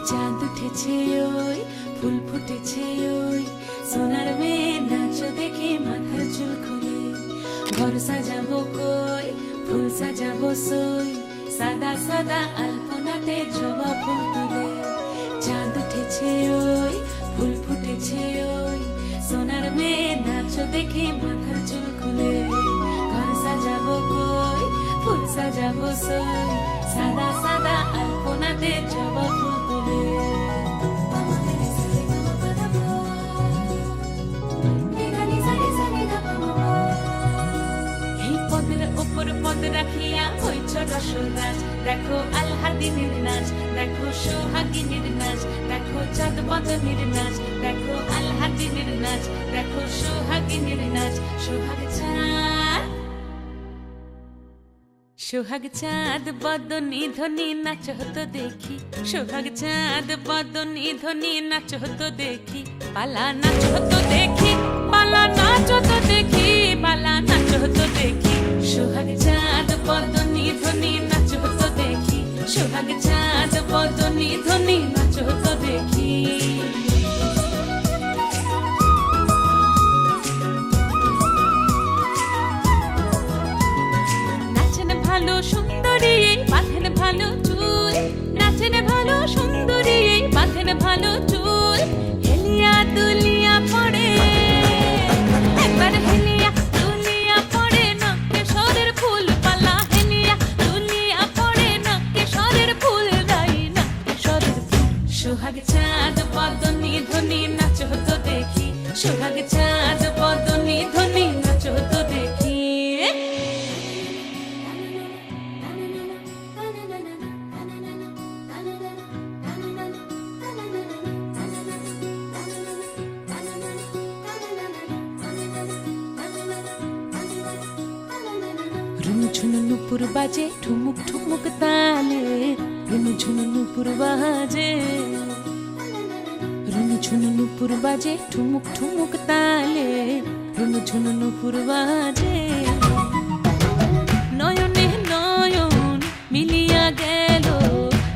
চাঁদ উঠেছে ওই ফুল ফুটেছে ওই সোনার মেয়ে নাচ দেখে মাথার চুল খুলে ঘর সাজাবো কই ফুল সাজাবো সই সাদা সাদা আলপনাতে জবা ফুল তুলে চাঁদ উঠেছে ওই ফুল ফুটেছে ওই সোনার মেয়ে নাচ দেখে মাথার চুল খুলে ঘর সাজাবো কই ফুল সাজাবো সই সাদা সাদা আলপনাতে জবা ফুল তুলে এই পদের ওপর পদ রাখিয়া হইছ রসরাজ দেখো আলহাদিনের নাচ দেখো সোহাগিনীর নাচ দেখো চাঁদ বদনের নাচ দেখো আলহাদিনের নাচ দেখো সোহাগিনীর নাচ সোহাগ চাঁদ বদনী ধ্বনি নাচ হতো দেখি সোহাগ চাঁদ বদনী ধ্বনি নাচ হতো দেখি পালা নাচ হতো দেখি পালা নাচ হতো দেখি পালা নাচ হতো দেখি সোহাগ চাঁদ বদনী ধ্বনি নাচ হতো দেখি সোহাগ চাঁদ বদনী ধ্বনি নাচ হতো দেখি ভালো সুন্দরী বাঁধেন ভালো চুল নাচেন ভালো সুন্দরী বাঁধেন ভালো চুল হেলিয়া দুলিয়া পড়ে একবার হেলিয়া দুলিয়া পড়ে নাকে সরের ফুল পালা হেলিয়া দুলিয়া পড়ে নাকে সরের ফুল দাই নাকে সরের ফুল সোহাগ চাঁদ বদনী ধ্বনি নাচ হতো দেখি সোহাগ চাঁদ বদনী ধ্বনি নাচ হতো দেখি ঝুনু নুপুর বাজে ঠুমুক ঠুমুক তালে রুনু ঝুনু নুপুর বাজে রুনু ঝুনু নুপুর বাজে ঠুমুক ঠুমুক তালে রুনু ঝুনু নুপুর বাজে নয়নে নয়ন মিলিয়া গেল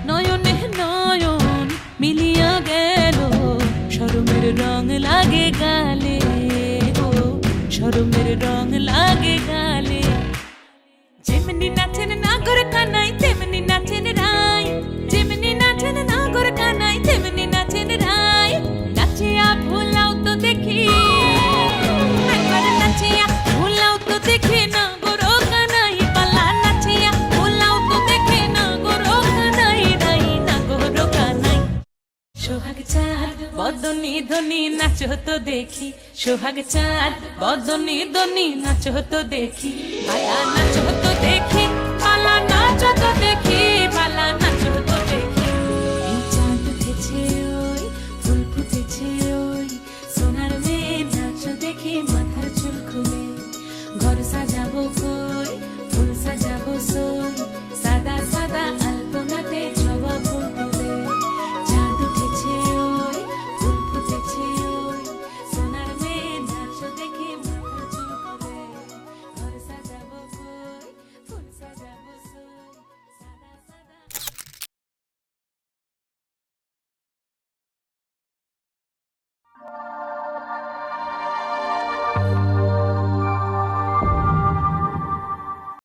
নয়নে নয়ন মিলিয়া গেল শরমের রং লাগে গালে ও শরমের রং লাগে গালে যেমনি নাচেন নাগর কানাই তেমনি নাচেন রাই যেমনি নাচেন নাগর কানাই তেমনি নাচেন রাই নাচিয়া ভুলাও তো দেখি একবার নাচিয়া ভুলাও তো দেখি নাগর কানাই পালা নাচিয়া ভুলাও তো দেখি নাগর কানাই রাই নাগর কানাই সোহাগ চাঁদ বদনী ধ্বনি নাচ হতো দেখি সোহাগ চাঁদ বদনী ধ্বনি নাচ হতো দেখি পালা নাচ হতো দেখি পালা নাচ হতো দেখি